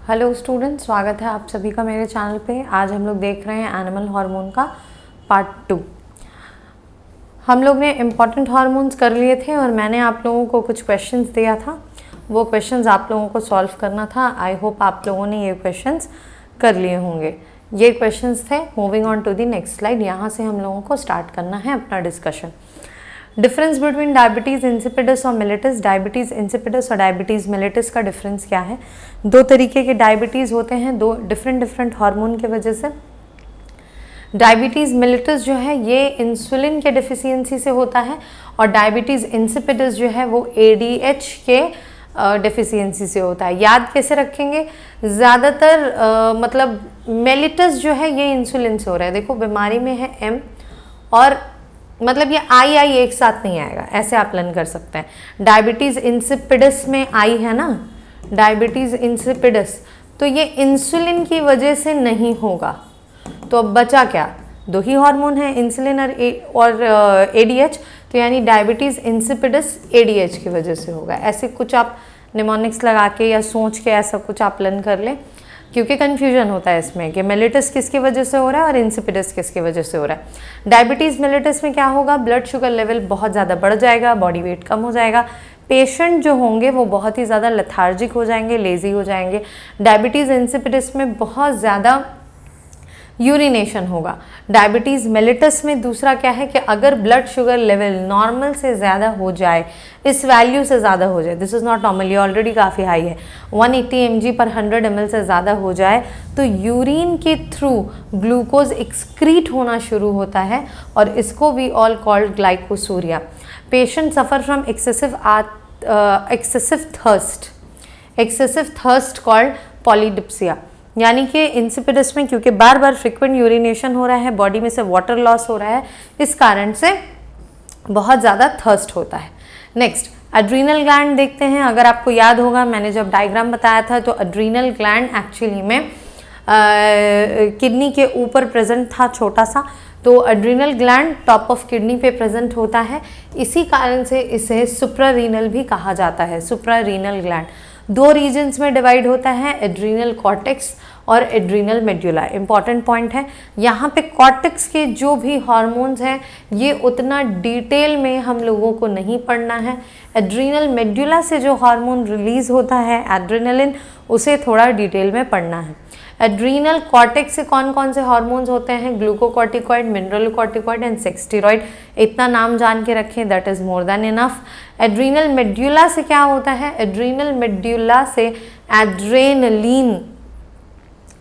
Hello students, स्वागत है आप सभी का मेरे चैनल पे। आज हम लोग देख रहे हैं एनिमल हार्मोन का पार्ट 2। हम लोग ने इम्पॉर्टेंट हार्मोन्स कर लिए थे और मैंने आप लोगों को कुछ क्वेश्चंस दिया था। वो क्वेश्चंस आप लोगों को सॉल्व करना था। आई होप आप लोगों ने ये क्वेश्चंस कर लिए होंगे। ये क्वेश्चंस थे। Moving on to the next slide. यहाँ से हम लोगों को स्टार्ट करना है अपना discussion. Difference between diabetes insipidus और मेलिटस। डायबिटीज़ इंसिपिडस और डायबिटीज़ मेलिटस का डिफरेंस क्या है? दो तरीके के डायबिटीज़ होते हैं, दो डिफरेंट हार्मोन की वजह से। डायबिटीज़ मेलिटस जो है ये इंसुलिन के डिफिशियंसी से होता है और डायबिटीज़ इंसिपिडस जो है वो ADH के डिफिशियंसी से होता है। याद कैसे रखेंगे? ज़्यादातर मतलब मेलिटस जो है ये इंसुलिन से हो रहा है। देखो बीमारी में है M और मतलब ये आई एक साथ नहीं आएगा, ऐसे आप लर्न कर सकते हैं। डायबिटीज़ इंसिपिडस में आई है ना, डायबिटीज़ इंसिपिडस, तो ये इंसुलिन की वजह से नहीं होगा। तो अब बचा क्या? दो ही हार्मोन है, इंसुलिन और ADH। तो यानी डायबिटीज़ इंसिपिडस ADH की वजह से होगा। ऐसे कुछ आप निमोनिक्स लगा के या सोच के ऐसा कुछ आप लर्न कर लें, क्योंकि कन्फ्यूजन होता है इसमें कि मेलिटस किसकी वजह से हो रहा है और इंसिपिडस किसकी वजह से हो रहा है। डायबिटीज़ मेलिटस में क्या होगा? ब्लड शुगर लेवल बहुत ज़्यादा बढ़ जाएगा, बॉडी वेट कम हो जाएगा, पेशेंट जो होंगे वो बहुत ही ज़्यादा लेथार्जिक हो जाएंगे, लेज़ी हो जाएंगे। डायबिटीज़ इंसिपिडस में बहुत ज़्यादा यूरिनेशन होगा। डायबिटीज़ मेलिटस में दूसरा क्या है कि अगर ब्लड शुगर लेवल नॉर्मल से ज़्यादा हो जाए, इस वैल्यू से ज़्यादा हो जाए, दिस इज़ नॉट नॉर्मल, ये ऑलरेडी काफ़ी हाई है, 180 mg/100 ml से ज़्यादा हो जाए तो यूरिन के थ्रू ग्लूकोज एक्सक्रीट होना शुरू होता है और इसको we all called glycosuria. Patient suffer from excessive thirst called polydipsia. यानी कि इंसिपिडस में क्योंकि बार बार फ्रिक्वेंट यूरिनेशन हो रहा है, बॉडी में से वाटर लॉस हो रहा है, इस कारण से बहुत ज़्यादा थर्स्ट होता है। नेक्स्ट एड्रीनल ग्लैंड देखते हैं। अगर आपको याद होगा, मैंने जब डायग्राम बताया था तो एड्रीनल ग्लैंड एक्चुअली में किडनी के ऊपर प्रेजेंट था, छोटा सा। तो adrenal gland top of kidney पे प्रेजेंट होता है, इसी कारण से इसे सुप्रारीनल भी कहा जाता है। सुप्रारीनल ग्लैंड दो रीजन्स में डिवाइड होता है, एड्रीनल कॉर्टेक्स और एड्रीनल मेड्यूला। इंपॉर्टेंट पॉइंट है यहाँ पे, कॉर्टेक्स के जो भी हार्मोन्स हैं ये उतना डिटेल में हम लोगों को नहीं पढ़ना है। एड्रीनल मेड्यूला से जो हार्मोन रिलीज होता है एड्रेनलिन, उसे थोड़ा डिटेल में पढ़ना है। एड्रीनल कॉर्टेक्स से कौन कौन से हार्मोन्स होते हैं? Glucocorticoid, mineralocorticoid and sex steroid. इतना नाम जान के रखें, that is more than enough. Adrenal medulla से क्या होता है? एड्रीनल मेड्यूला से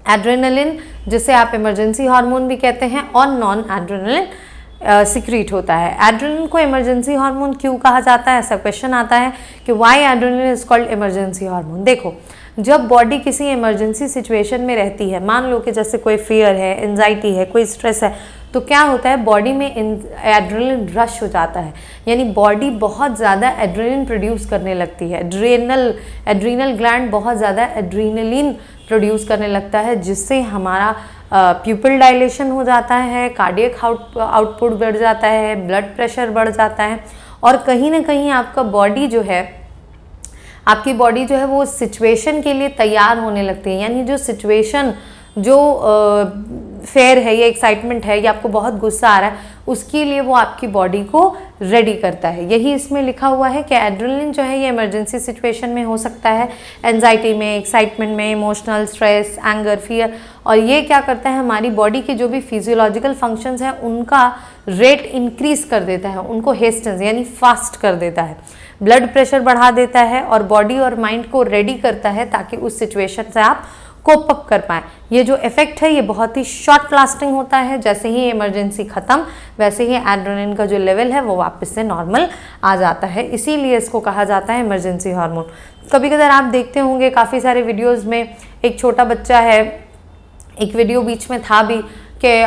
एड्रेनलिन जिसे आप इमरजेंसी हार्मोन भी कहते हैं और नॉन एड्रेनलिन सिक्रीट होता है। एड्रेनलिन को इमरजेंसी हार्मोन क्यों कहा जाता है? ऐसा क्वेश्चन आता है कि why adrenaline is called emergency hormone. देखो, जब बॉडी किसी इमरजेंसी सिचुएशन में रहती है, मान लो कि जैसे कोई फियर है, एंजाइटी है, कोई स्ट्रेस है, तो क्या होता है बॉडी में एड्रेनलिन रश हो जाता है, यानी बॉडी बहुत ज़्यादा एड्रेनलिन प्रोड्यूस करने लगती है। एड्रीनल ग्लैंड बहुत ज़्यादा एड्रीनलिन प्रोड्यूस करने लगता है, जिससे हमारा प्यूपिल डायलेशन हो जाता है, कार्डियक आउटपुट बढ़ जाता है, ब्लड प्रेशर बढ़ जाता है और कहीं ना कहीं आपकी बॉडी जो है वो सिचुएशन के लिए तैयार होने लगती है। यानी जो सिचुएशन जो फेयर है या एक्साइटमेंट है या आपको बहुत गुस्सा आ रहा है, उसके लिए वो आपकी बॉडी को रेडी करता है। यही इसमें लिखा हुआ है कि एड्रेनलिन जो है ये इमरजेंसी सिचुएशन में हो सकता है, एंजाइटी में, एक्साइटमेंट में, इमोशनल स्ट्रेस, एंगर, फियर, और ये क्या करता है हमारी बॉडी के जो भी फिजियोलॉजिकल फंक्शंस हैं उनका रेट इंक्रीज कर देता है, उनको हेस्टेंस यानी फास्ट कर देता है, ब्लड प्रेशर बढ़ा देता है और बॉडी और माइंड को रेडी करता है ताकि उस सिचुएशन से आप कोप अप कर पाएँ। ये जो इफेक्ट है ये बहुत ही शॉर्ट लास्टिंग होता है। जैसे ही इमरजेंसी ख़त्म वैसे ही एड्रेनलिन का जो लेवल है वो वापस से नॉर्मल आ जाता है, इसीलिए इसको कहा जाता है इमरजेंसी हार्मोन। कभी कभार आप देखते होंगे काफ़ी सारे वीडियोज़ में एक छोटा बच्चा है, एक वीडियो बीच में था भी कि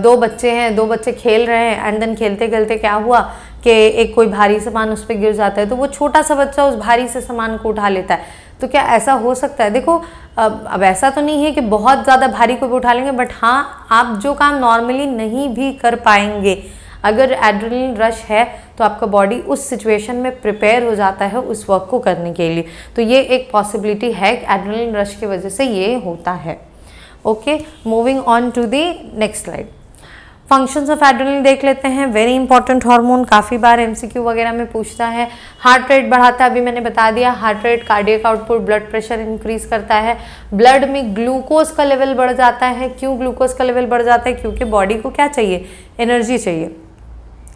दो बच्चे खेल रहे हैं एंड देन खेलते खेलते क्या हुआ कि एक कोई भारी सामान उस पर गिर जाता है, तो वो छोटा सा बच्चा उस भारी से सामान को उठा लेता है। तो क्या ऐसा हो सकता है? देखो अब ऐसा तो नहीं है कि बहुत ज़्यादा भारी को भी उठा लेंगे, बट हाँ, आप जो काम नॉर्मली नहीं भी कर पाएंगे, अगर एड्रेनलिन रश है तो आपका बॉडी उस सिचुएशन में प्रिपेयर हो जाता है उस वर्क को करने के लिए। तो ये एक पॉसिबिलिटी है, एड्रेनलिन रश की वजह से ये होता है। Okay, moving on to the next slide. Functions of adrenaline देख लेते हैं। वेरी इंपॉर्टेंट हार्मोन, काफ़ी बार एमसीक्यू वगैरह में पूछता है। हार्ट रेट बढ़ाता है, अभी मैंने बता दिया। Heart rate, cardiac output, blood pressure increase करता है। ब्लड में ग्लूकोज का लेवल बढ़ जाता है। क्यों ग्लूकोज का लेवल बढ़ जाता है? क्योंकि बॉडी को क्या चाहिए? एनर्जी चाहिए,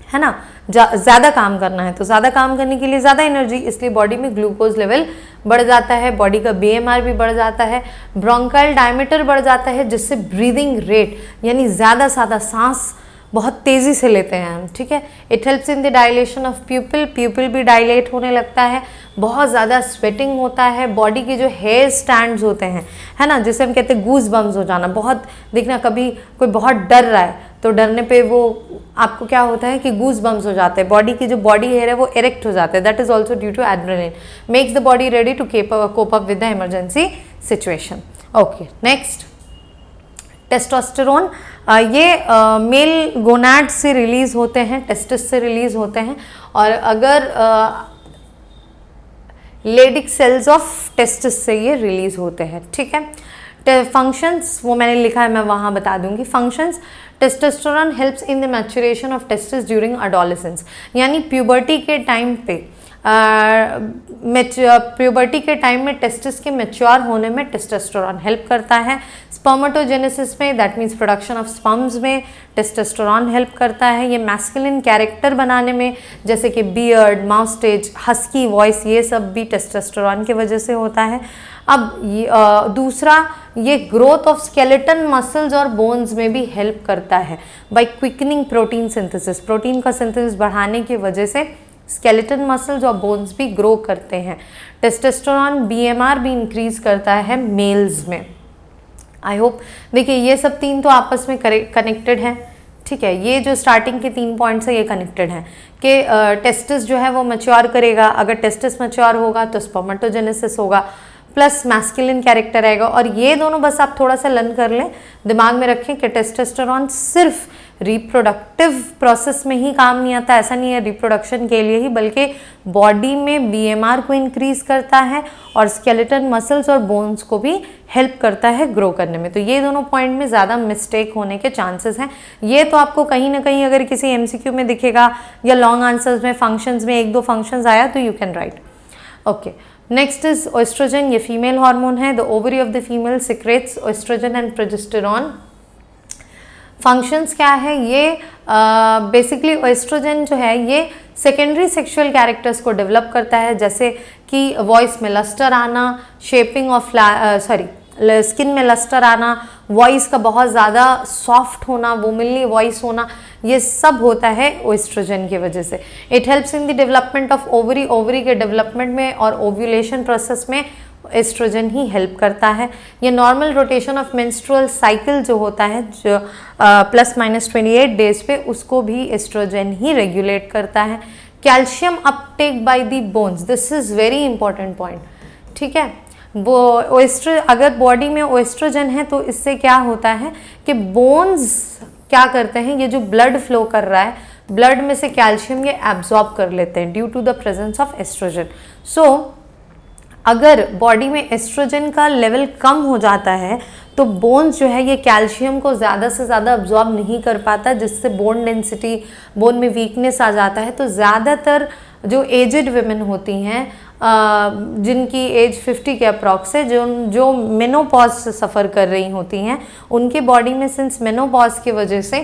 है ना। ज़्यादा काम करना है, तो ज़्यादा काम करने के लिए ज़्यादा एनर्जी, इसलिए बॉडी में ग्लूकोज लेवल बढ़ जाता है। बॉडी का बीएमआर भी बढ़ जाता है। ब्रोंकाइल डायमीटर बढ़ जाता है, जिससे ब्रीदिंग रेट यानी ज़्यादा सांस बहुत तेज़ी से लेते हैं हम, ठीक है। It helps in the dilation of प्यूपिल, प्यूपिल भी डायलेट होने लगता है। बहुत ज़्यादा स्वेटिंग होता है। बॉडी के जो हेयर स्टैंड्स होते हैं, है ना, जिसे हम कहते हैं गूज बम्स हो जाना। बहुत देखना, कभी कोई बहुत डर रहा है तो डरने पे वो आपको क्या होता है कि गूज बम्स हो जाते हैं, बॉडी की जो बॉडी हेयर है वो इरेक्ट हो जाते हैं। That is also due to adrenaline, makes the body ready to cope up with the emergency situation. Okay, next testosterone. ये मेल गोनाड से रिलीज होते हैं, टेस्टिस से रिलीज होते हैं। और अगर लेडिक सेल्स ऑफ टेस्टिस से ये रिलीज होते हैं, ठीक है। फंक्शंस वो मैंने लिखा है, मैं वहाँ बता दूंगी। Functions, testosterone helps in the maturation of testis during adolescence, यानी प्यूबर्टी के टाइम पे प्यूबर्टी के टाइम में टेस्टिस के मैच्योर होने में टेस्टोस्टेरोन हेल्प करता है। स्पर्मेटोजेनेसिस में, that means production of sperms में टेस्टोस्टेरोन हेल्प करता है। ये मैस्कुलिन कैरेक्टर बनाने में, जैसे कि बियर्ड, माउस्टेज, हस्की वॉइस, ये सब भी टेस्टोस्टेरोन की वजह से होता है। अब दूसरा, ये ग्रोथ ऑफ स्केलेटन मसल्स और बोन्स में भी हेल्प करता है by quickening protein synthesis. Protein का सिंथेसिस बढ़ाने की वजह से स्केलेटन मसल्स और बोन्स भी ग्रो करते हैं। टेस्टोस्टेरोन बीएमआर भी इंक्रीज करता है मेल्स में। आई होप, देखिए ये सब तीन तो आपस में कनेक्टेड हैं, ठीक है। ये जो स्टार्टिंग के 3 पॉइंट्स है ये कनेक्टेड हैं कि टेस्टिस जो है वो मैच्योर करेगा। अगर टेस्टिस मैच्योर होगा तो स्पर्मेटोजेनेसिस होगा, प्लस मैस्कुलिन कैरेक्टर आएगा। और ये दोनों बस आप थोड़ा सा लर्न कर लें, दिमाग में रखें कि टेस्टोस्टेरोन सिर्फ रिप्रोडक्टिव प्रोसेस में ही काम नहीं आता, ऐसा नहीं है रिप्रोडक्शन के लिए ही, बल्कि बॉडी में बीएमआर को इंक्रीज करता है और स्केलेटन मसल्स और बोन्स को भी हेल्प करता है ग्रो करने में। तो ये दोनों पॉइंट में ज़्यादा मिस्टेक होने के चांसेस हैं। ये तो आपको कहीं ना कहीं अगर किसी एमसीक्यू में दिखेगा या लॉन्ग आंसर्स में फंक्शंस में 1-2 फंक्शंस आया तो you can write. Okay, next is oestrogen. ये फीमेल हार्मोन है। The ovary of the female secrets oestrogen and progesterone. Functions क्या है? ये बेसिकली ओएस्ट्रोजन जो है ये सेकेंडरी सेक्सुअल कैरेक्टर्स को डेवलप करता है, जैसे कि वॉइस में लस्टर आना, शेपिंग ऑफ स्किन में लस्टर आना, वॉइस का बहुत ज़्यादा सॉफ्ट होना, वुमनली वॉइस होना, ये सब होता है ओएस्ट्रोजन की वजह से। It helps in the development of ovary, ovary के डेवलपमेंट में और ओव्यूलेशन प्रोसेस में एस्ट्रोजन ही हेल्प करता है। ये normal rotation of menstrual cycle जो होता है, जो ±28 डेज पे, उसको भी एस्ट्रोजन ही रेगुलेट करता है। Calcium Uptake by the bones, this is very important point, ठीक है। वो अगर बॉडी में ओएस्ट्रोजन है तो इससे क्या होता है कि बोन्स क्या करते हैं, ये जो ब्लड फ्लो कर रहा है, ब्लड में से कैल्शियम ये एब्जॉर्ब कर लेते हैं due to the presence of oestrogen. So अगर बॉडी में एस्ट्रोजन का लेवल कम हो जाता है तो बोन्स जो है ये कैल्शियम को ज़्यादा से ज़्यादा अब्जॉर्ब नहीं कर पाता, जिससे बोन डेंसिटी, बोन में वीकनेस आ जाता है। तो ज़्यादातर जो एजड वुमेन होती हैं, जिनकी एज 50 के अप्रॉक्स है, जो मेनोपॉज से सफ़र कर रही होती हैं, उनके बॉडी में सिंस मेनोपॉज की वजह से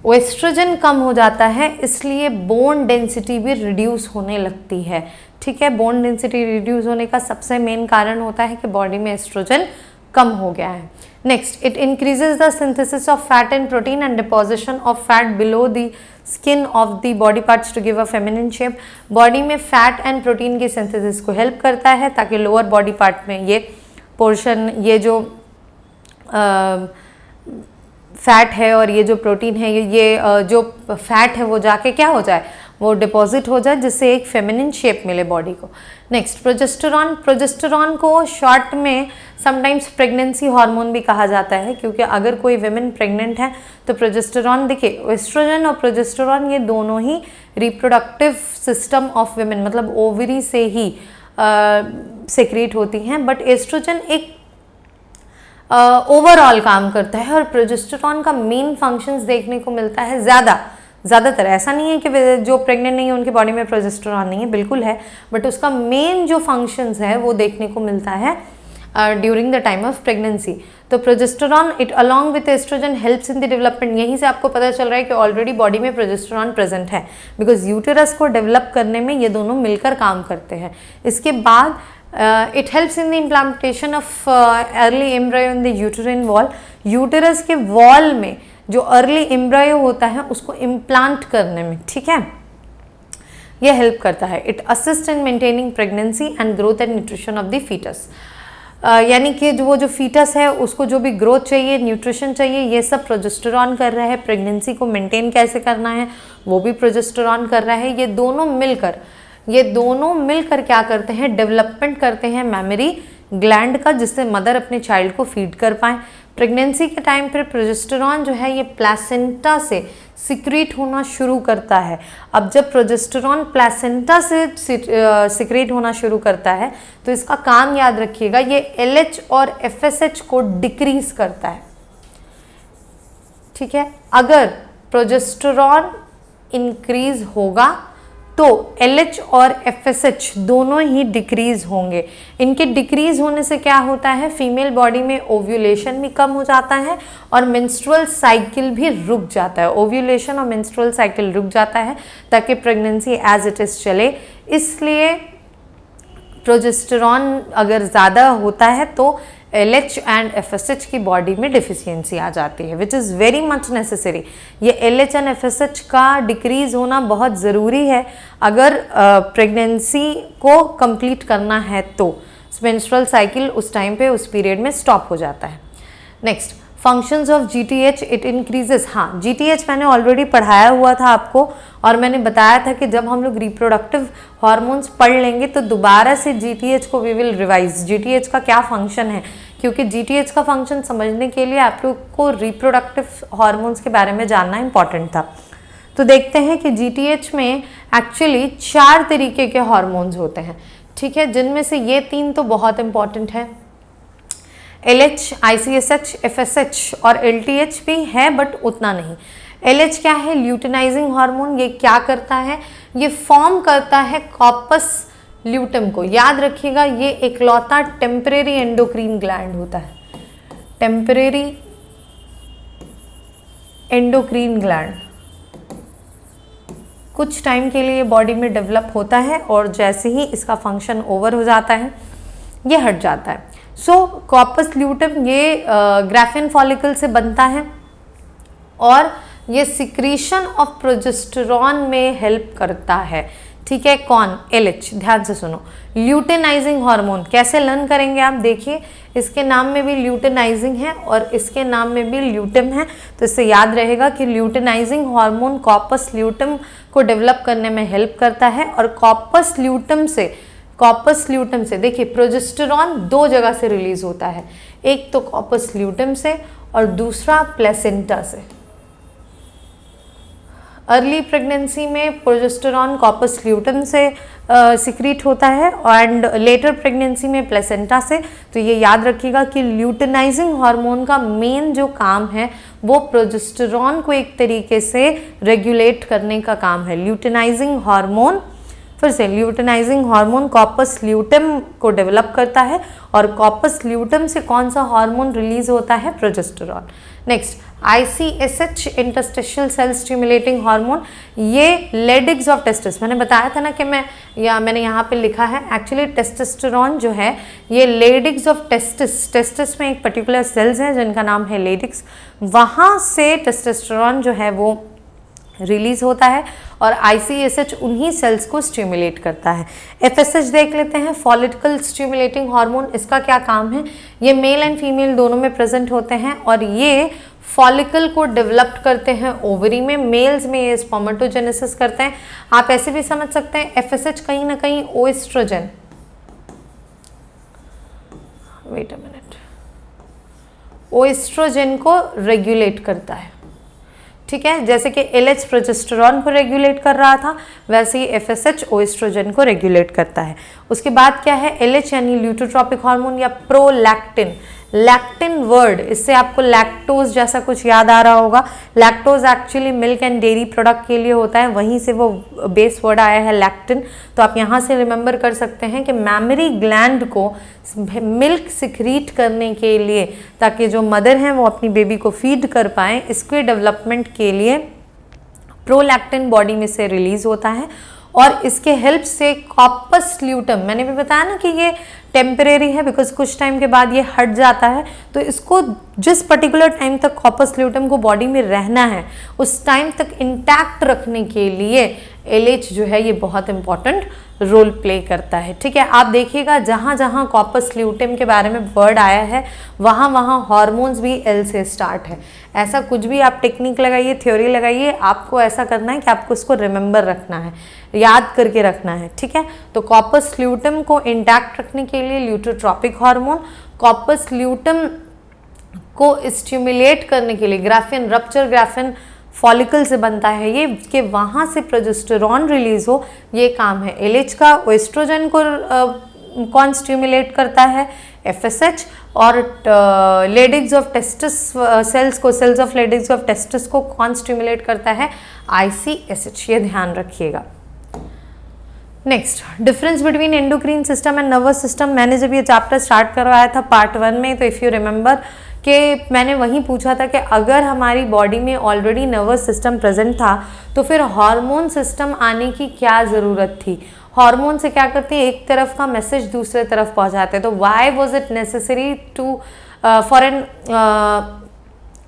एस्ट्रोजन कम हो जाता है, इसलिए बोन डेंसिटी भी रिड्यूस होने लगती है, ठीक है। बोन डेंसिटी रिड्यूस होने का सबसे मेन कारण होता है कि बॉडी में एस्ट्रोजन कम हो गया है। Next, it increases the synthesis of fat and protein and deposition of fat below the skin of the body parts to give a feminine shape. Body में फैट एंड प्रोटीन की synthesis को help करता है ताकि lower body part में ये portion, ये जो फैट है और ये जो प्रोटीन है, ये जो फैट है वो जाके क्या हो जाए, वो डिपॉजिट हो जाए, जिससे एक फेमिनिन शेप मिले बॉडी को। Next progesterone. प्रोजेस्टेरॉन को शॉर्ट में समटाइम्स प्रेगनेंसी हार्मोन भी कहा जाता है, क्योंकि अगर कोई विमेन प्रेग्नेंट है तो प्रोजेस्टेरॉन, देखिए एस्ट्रोजन और प्रोजेस्टेरॉन ये दोनों ही रिप्रोडक्टिव सिस्टम ऑफ विमेन मतलब ओवरी से ही सेक्रेट होती हैं, बट एस्ट्रोजन एक ओवरऑल काम करता है और प्रोजेस्टेरॉन का मेन फंक्शंस देखने को मिलता है ज़्यादातर। ऐसा नहीं है कि जो प्रेग्नेंट नहीं है उनकी बॉडी में प्रोजेस्टेरॉन नहीं है, बिल्कुल है, बट उसका मेन जो फंक्शंस है वो देखने को मिलता है during the time of pregnancy. तो progesterone it along with oestrogen helps in the development. यहीं से आपको पता चल रहा है कि ऑलरेडी बॉडी में प्रोजेस्टेरॉन प्रेजेंट है, बिकॉज यूटेरस को डेवलप करने में ये दोनों मिलकर काम करते हैं। इसके बाद it helps in the implantation of early embryo in the uterine wall. Uterus के वॉल में जो अर्ली एम्ब्रायो होता है उसको इम्प्लांट करने में, ठीक है, ये हेल्प करता है। It assist in maintaining pregnancy and growth and nutrition of the foetus. यानी कि जो फीटस है उसको जो भी ग्रोथ चाहिए, न्यूट्रिशन चाहिए, ये सब प्रोजेस्टेरॉन कर रहा है। प्रेगनेंसी को मेंटेन कैसे करना है वो भी प्रोजेस्टेरॉन कर रहा है। ये दोनों मिलकर क्या करते हैं, डेवलपमेंट करते हैं मेमोरी ग्लैंड का, जिससे मदर अपने चाइल्ड को फीड कर पाए। प्रेगनेंसी के टाइम पर प्रोजेस्टेरॉन जो है ये प्लेसेंटा से सिक्रीट होना शुरू करता है। अब जब प्रोजेस्टेरॉन प्लेसेंटा से सिक्रीट होना शुरू करता है तो इसका काम याद रखिएगा, ये LH और FSH को डिक्रीज करता है, ठीक है। अगर प्रोजेस्टेरॉन इंक्रीज होगा तो LH और FSH दोनों ही डिक्रीज होंगे। इनके डिक्रीज होने से क्या होता है, फीमेल बॉडी में ओव्यूलेशन भी कम हो जाता है और मेंस्ट्रुअल साइकिल भी रुक जाता है। ओव्यूलेशन और मेंस्ट्रुअल साइकिल रुक जाता है ताकि प्रेगनेंसी एज इट इज चले। इसलिए प्रोजेस्टेरॉन अगर ज़्यादा होता है तो LH एंड FSH की बॉडी में डिफिशियंसी आ जाती है, which is very much necessary. ये LH एंड FSH का डिक्रीज होना बहुत ज़रूरी है अगर प्रेगनेंसी को कंप्लीट करना है तो। मेंस्ट्रुअल साइकिल उस टाइम पे उस पीरियड में स्टॉप हो जाता है। Next functions of GTH, it increases. हाँ, GTH मैंने ऑलरेडी पढ़ाया हुआ था आपको और मैंने बताया था कि जब हम लोग रिप्रोडक्टिव हार्मोन्स पढ़ लेंगे तो दोबारा से GTH को वी विल रिवाइज। GTH का क्या फंक्शन है, क्योंकि GTH का फंक्शन समझने के लिए आप लोग को रिप्रोडक्टिव हार्मोन्स के बारे में जानना इंपॉर्टेंट था। तो देखते हैं कि GTH में एक्चुअली 4 तरीके के हार्मोन्स होते हैं, ठीक है, जिनमें से ये 3 तो बहुत इंपॉर्टेंट है। LH, ICSH, FSH और LTH भी है बट उतना नहीं। LH क्या है, ल्यूटिनाइजिंग हार्मोन। ये क्या करता है, ये फॉर्म करता है कॉपस ल्यूटम को। याद रखिएगा ये इकलौता टेम्परेरी एंडोक्रीन ग्लैंड होता है, टेम्परेरी एंडोक्रीन ग्लैंड। कुछ टाइम के लिए बॉडी में डेवलप होता है और जैसे ही इसका फंक्शन ओवर हो जाता है ये हट जाता है। सो कॉपस ल्यूटम ये ग्राफिन फॉलिकल से बनता है और ये सिक्रीशन ऑफ प्रोजेस्टेरॉन में हेल्प करता है, ठीक है। कौन, LH। ध्यान से सुनो, ल्यूटिनाइजिंग हार्मोन कैसे लर्न करेंगे आप, देखिए इसके नाम में भी ल्यूटिनाइजिंग है और इसके नाम में भी ल्यूटम है, तो इससे याद रहेगा कि ल्यूटिनाइजिंग हार्मोन कॉपस ल्यूटम को डेवलप करने में हेल्प करता है। और कॉपस ल्यूटम से देखिए प्रोजेस्टेरॉन 2 जगह से रिलीज होता है, एक तो कॉपस ल्यूटम से और दूसरा प्लेसेंटा से। अर्ली प्रेगनेंसी में प्रोजेस्टेरॉन कॉपस ल्यूटम से सिक्रीट होता है एंड लेटर प्रेगनेंसी में प्लेसेंटा से। तो ये याद रखिएगा कि ल्यूटिनाइजिंग हार्मोन का मेन जो काम है वो प्रोजेस्टेरॉन को एक तरीके से रेगुलेट करने का काम है। ल्यूटिनाइजिंग हार्मोन, फिर से ल्यूटिनाइजिंग हार्मोन कॉपस ल्यूटम को डेवलप करता है और कॉपस ल्यूटम से कौन सा हार्मोन रिलीज होता है, progesterone. Next ICSH, interstitial cell stimulating hormone. ये लेडिक्स ऑफ टेस्टिस, मैंने बताया था ना कि मैंने यहाँ पे लिखा है, एक्चुअली टेस्टोस्टेरोन जो है ये लेडिक्स ऑफ टेस्टिस में एक पर्टिकुलर सेल्स हैं जिनका नाम है लेडिक्स, वहाँ से टेस्टोस्टेरोन जो है वो रिलीज होता है और ICSH उन्हीं सेल्स को स्टिमुलेट करता है। FSH देख लेते हैं, फॉलिकल स्टिमुलेटिंग हार्मोन। इसका क्या काम है, ये मेल एंड फीमेल दोनों में प्रेजेंट होते हैं और ये फॉलिकल को डेवलप करते हैं ओवरी में, मेल्स में ये स्पर्मेटोजेनेसिस करते हैं। आप ऐसे भी समझ सकते हैं FSH कहीं ना कहीं ओएस्ट्रोजन, वेट अ मिनट, ओएस्ट्रोजन को रेगुलेट करता है, ठीक है। जैसे कि LH प्रोजेस्टेरॉन को रेगुलेट कर रहा था, वैसे ही FSH ओएस्ट्रोजन को रेगुलेट करता है। उसके बाद क्या है, LH यानी ल्यूटोट्रॉपिक हार्मोन या प्रोलैक्टिन। लैक्टिन वर्ड, इससे आपको लैक्टोज जैसा कुछ याद आ रहा होगा। Lactose actually milk and dairy product के लिए होता है, वहीं से वो बेस वर्ड आया है लैक्टिन। तो आप यहाँ से रिमेंबर कर सकते हैं कि मैमरी ग्लैंड को मिल्क सिक्रीट करने के लिए, ताकि जो मदर हैं वो अपनी बेबी को फीड कर पाएँ, इसके डेवलपमेंट के लिए प्रोलैक्टिन बॉडी में से रिलीज होता है। और इसके हेल्प से कॉर्पस ल्यूटम, मैंने भी बताया ना कि ये टेम्परेरी है, बिकॉज कुछ टाइम के बाद ये हट जाता है। तो इसको जिस पर्टिकुलर टाइम तक कॉर्पस ल्यूटम को बॉडी में रहना है, उस टाइम तक इंटैक्ट रखने के लिए LH जो है ये बहुत इंपॉर्टेंट रोल प्ले करता है, ठीक है। आप देखिएगा जहाँ जहाँ कॉर्पस ल्यूटम के बारे में वर्ड आया है, वहाँ वहाँ हॉर्मोन्स भी L से स्टार्ट है। ऐसा कुछ भी आप टेक्निक लगाइए, थ्योरी लगाइए, आपको ऐसा करना है कि आपको इसको रिमेंबर रखना है, याद करके रखना है, ठीक है। तो कॉर्पस ल्यूटम को इंटैक्ट रखने के लिए ल्यूटोट्रॉपिक हार्मोन, कॉर्पस ल्यूटम को स्टिमुलेट करने के लिए ग्राफिन, रप्चर ग्राफिन फॉलिकल से बनता है ये, कि वहाँ से प्रोजेस्टेरॉन रिलीज हो, ये काम है LH का। एस्ट्रोजन को कौन स्टिमुलेट करता है, FSH। और लेडिग्स ऑफ टेस्टिस सेल्स को, सेल्स ऑफ लेडिग्स ऑफ टेस्टिस को कौन स्टिमुलेट करता है, ICSH, ये ध्यान रखिएगा। Next, difference between endocrine system and nervous system. मैंने जब ये चैप्टर स्टार्ट करवाया था पार्ट 1 में, तो इफ़ यू रिमेंबर कि मैंने वहीं पूछा था कि अगर हमारी बॉडी में ऑलरेडी नर्वस सिस्टम प्रेजेंट था, तो फिर हार्मोन सिस्टम आने की क्या ज़रूरत थी। हार्मोन से क्या करते हैं, एक तरफ का मैसेज दूसरे तरफ पहुंचाते हैं। तो why was it necessary to for an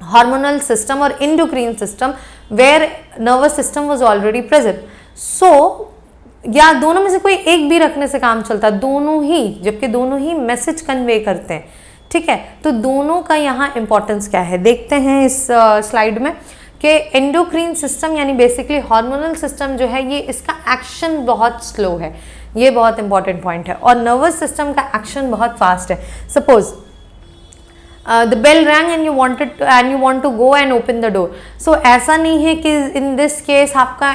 hormonal system और endocrine system where nervous system was already present. So या दोनों में से कोई एक भी रखने से काम चलता, दोनों ही, जबकि दोनों ही मैसेज कन्वे करते हैं, ठीक है। तो दोनों का यहाँ इंपॉर्टेंस क्या है देखते हैं इस स्लाइड में, कि एंडोक्रीन सिस्टम यानी बेसिकली हार्मोनल सिस्टम जो है, ये इसका एक्शन बहुत स्लो है, ये बहुत इंपॉर्टेंट पॉइंट है। और नर्वस सिस्टम का एक्शन बहुत फास्ट है। Suppose the bell rang and you want to go and open the door. So ऐसा नहीं है कि in this case आपका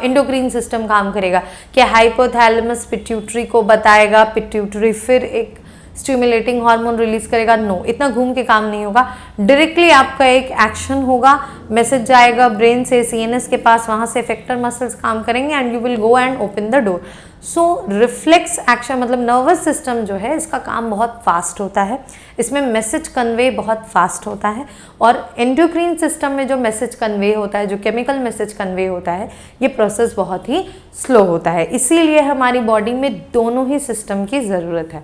एंडोक्रीन सिस्टम काम करेगा कि हाइपोथैलेमस पिट्यूटरी को बताएगा, पिट्यूटरी फिर एक स्टिमुलेटिंग हार्मोन रिलीज करेगा। नो, इतना घूम के काम नहीं होगा। डायरेक्टली आपका एक एक्शन होगा, मैसेज जाएगा ब्रेन से CNS के पास, वहाँ से इफेक्टर मसल्स काम करेंगे and you will go and open the door. So reflex action, मतलब नर्वस सिस्टम जो है इसका काम बहुत फास्ट होता है, इसमें मैसेज कन्वे बहुत फास्ट होता है। और एंडोक्रीन सिस्टम में जो मैसेज कन्वे होता है, जो केमिकल मैसेज कन्वे होता है, ये प्रोसेस बहुत ही स्लो होता है। इसीलिए हमारी बॉडी में दोनों ही सिस्टम की ज़रूरत है।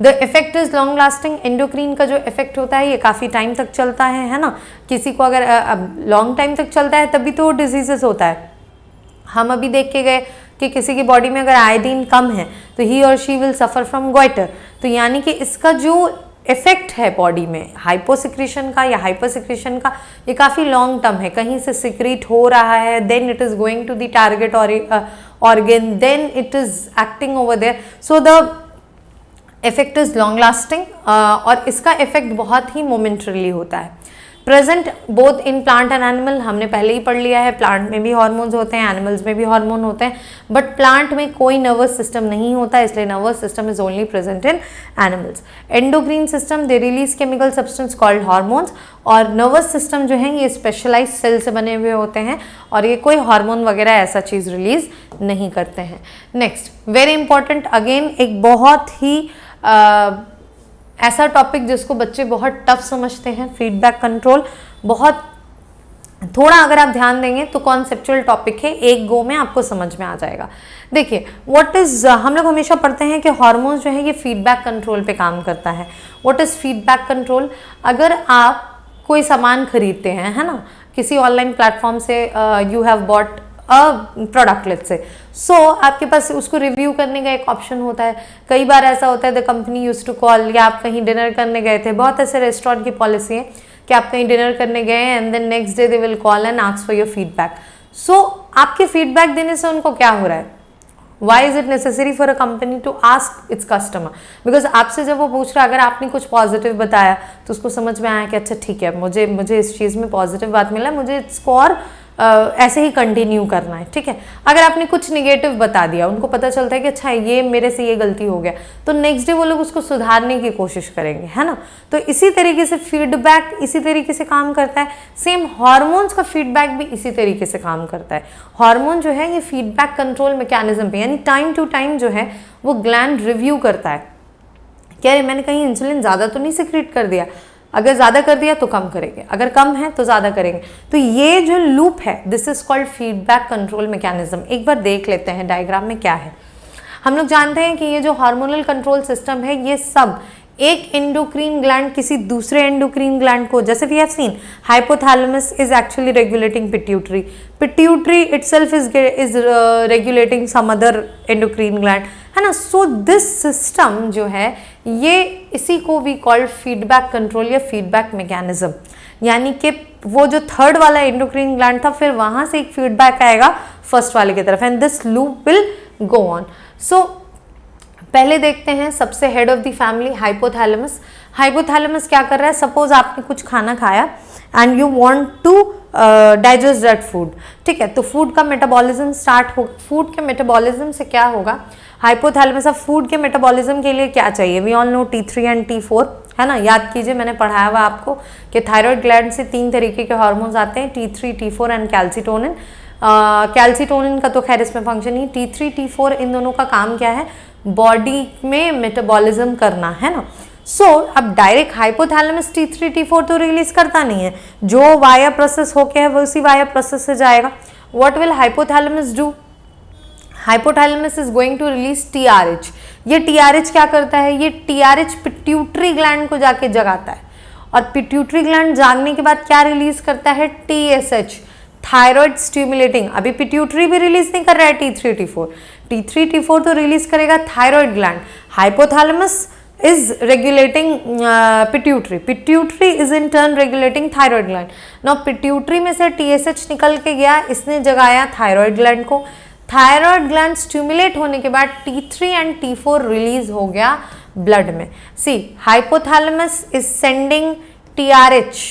The effect is long lasting. Endocrine का जो इफेक्ट होता है ये काफ़ी टाइम तक चलता है ना। किसी को अगर लॉन्ग टाइम तक चलता है तभी तो डिजीजेस होता है। हम अभी देख के गए कि किसी की बॉडी में अगर आयोडीन कम है तो ही और she will suffer from goitre. तो यानी कि इसका जो इफेक्ट है बॉडी में हाइपोसिक्रेशन का या हाइपरसिक्रेशन का, ये काफ़ी लॉन्ग टर्म है। कहीं से सिक्रीट हो रहा है, then it is going to the target organ, then it is acting over there. So the effect is long lasting और इसका इफेक्ट बहुत ही मोमेंटरीली होता है। Present both in plant and animal, हमने पहले ही पढ़ लिया है, प्लांट में भी हार्मोन्स होते हैं, एनिमल्स में भी हार्मोन होते हैं, बट प्लांट में कोई नर्वस सिस्टम नहीं होता, इसलिए nervous system is only present in animals. Endocrine system they release chemical substance called hormones, और नर्वस सिस्टम जो है ये स्पेशलाइज सेल से बने हुए होते हैं और ये कोई हार्मोन वगैरह ऐसा चीज़ रिलीज नहीं करते हैं। नेक्स्ट, वेरी इंपॉर्टेंट अगेन, एक बहुत ही ऐसा टॉपिक जिसको बच्चे बहुत टफ समझते हैं, फीडबैक कंट्रोल। बहुत थोड़ा अगर आप ध्यान देंगे तो कॉन्सेप्चुअल टॉपिक है, एक गो में आपको समझ में आ जाएगा। देखिए व्हाट इज, हम लोग हमेशा पढ़ते हैं कि हार्मोन्स जो है ये फीडबैक कंट्रोल पे काम करता है। What is feedback control? अगर आप कोई सामान खरीदते हैं, है ना, किसी ऑनलाइन प्लेटफॉर्म से you have bought product let's say, so आपके पास उसको रिव्यू करने का एक ऑप्शन होता है। कई बार ऐसा होता है the company used to call, या आप कहीं डिनर करने गए थे, बहुत ऐसे रेस्टोरेंट की पॉलिसी है कि आप कहीं डिनर करने गए and then next day they will call and ask for your feedback. So आपके फीडबैक देने से उनको क्या हो रहा है? Why is it necessary for a company to ask its customer? Because आपसे जब वो पूछ रहा है, अगर आपने कुछ पॉजिटिव बताया तो उसको समझ में आया कि अच्छा ठीक है, मुझे इस चीज़ में पॉजिटिव बात मिला, मुझे इसको और ऐसे ही कंटिन्यू करना है, ठीक है। अगर आपने कुछ निगेटिव बता दिया, उनको पता चलता है कि अच्छा ये मेरे से ये गलती हो गया, तो नेक्स्ट डे वो लोग उसको सुधारने की कोशिश करेंगे, है ना। तो इसी तरीके से फीडबैक इसी तरीके से काम करता है। सेम हार्मोन्स का फीडबैक भी इसी तरीके से काम करता है। हार्मोन जो है ये फीडबैक कंट्रोल मैकेनिज्म पे, यानी टाइम टू टाइम जो है वो ग्लैंड रिव्यू करता है कि अरे मैंने कहीं इंसुलिन ज़्यादा तो नहीं सिक्रीट कर दिया, अगर ज़्यादा कर दिया तो कम करेंगे, अगर कम है तो ज़्यादा करेंगे। तो ये जो लूप है this is called feedback control mechanism. एक बार देख लेते हैं डायग्राम में क्या है। हम लोग जानते हैं कि ये जो हार्मोनल कंट्रोल सिस्टम है ये सब एक एंडोक्रीन ग्लैंड किसी दूसरे एंडोक्रीन ग्लैंड को, जैसे we have seen hypothalamus is actually regulating pituitary, pituitary itself is regulating some other endocrine gland, है ना। सो दिस सिस्टम जो है ये इसी को वी कॉल्ड फीडबैक कंट्रोल या फीडबैक मैकेनिज्म। यानी कि वो जो थर्ड वाला एंडोक्रीन ग्लैंड था फिर वहां से एक फीडबैक आएगा फर्स्ट वाले की तरफ, and this loop will go on. So पहले देखते हैं सबसे head of the family hypothalamus. Hypothalamus क्या कर रहा है? सपोज आपने कुछ खाना खाया and you want to digest that food, ठीक है। तो फूड का मेटाबॉलिज्म स्टार्ट हो, फूड के मेटाबॉलिज्म से क्या होगा? हाइपोथैलेमस अब फूड के मेटाबॉलिज्म के लिए क्या चाहिए? We all no T3 and T4, है ना। याद कीजिए मैंने पढ़ाया हुआ आपको कि थायराइड ग्लैंड से 3 तरीके के हार्मोन्स आते हैं, T3, T4 and calcitonin. Calcitonin का तो खैर इसमें फंक्शन ही, T3, T4 इन दोनों का काम क्या है? बॉडी में मेटाबॉलिज्म करना, है ना। सो अब डायरेक्ट हाइपोथैलेमस T3, T4 तो रिलीज करता नहीं है, जो वाया प्रोसेस होके है वो उसी वाया प्रोसेस से जाएगा। What will hypothalamus do? Hypothalamus is going to release TRH। ये TRH क्या करता है? ये TRH पिट्यूटरी ग्लैंड को जाके जगाता है, और पिट्यूटरी ग्लैंड जागने के बाद क्या रिलीज करता है? TSH, thyroid stimulating. अभी पिट्यूटरी भी रिलीज नहीं कर रहा है T3, T4, T3, T4 तो रिलीज करेगा thyroid gland. Hypothalamus is regulating pituitary, pituitary is in turn regulating thyroid gland। now pituitary में से TSH निकल के गया, इसने जगाया थायराइड ग्लैंड को। थायराइड ग्लैंड स्टिमुलेट होने के बाद T3 एंड T4 रिलीज हो गया ब्लड में। See hypothalamus is sending TRH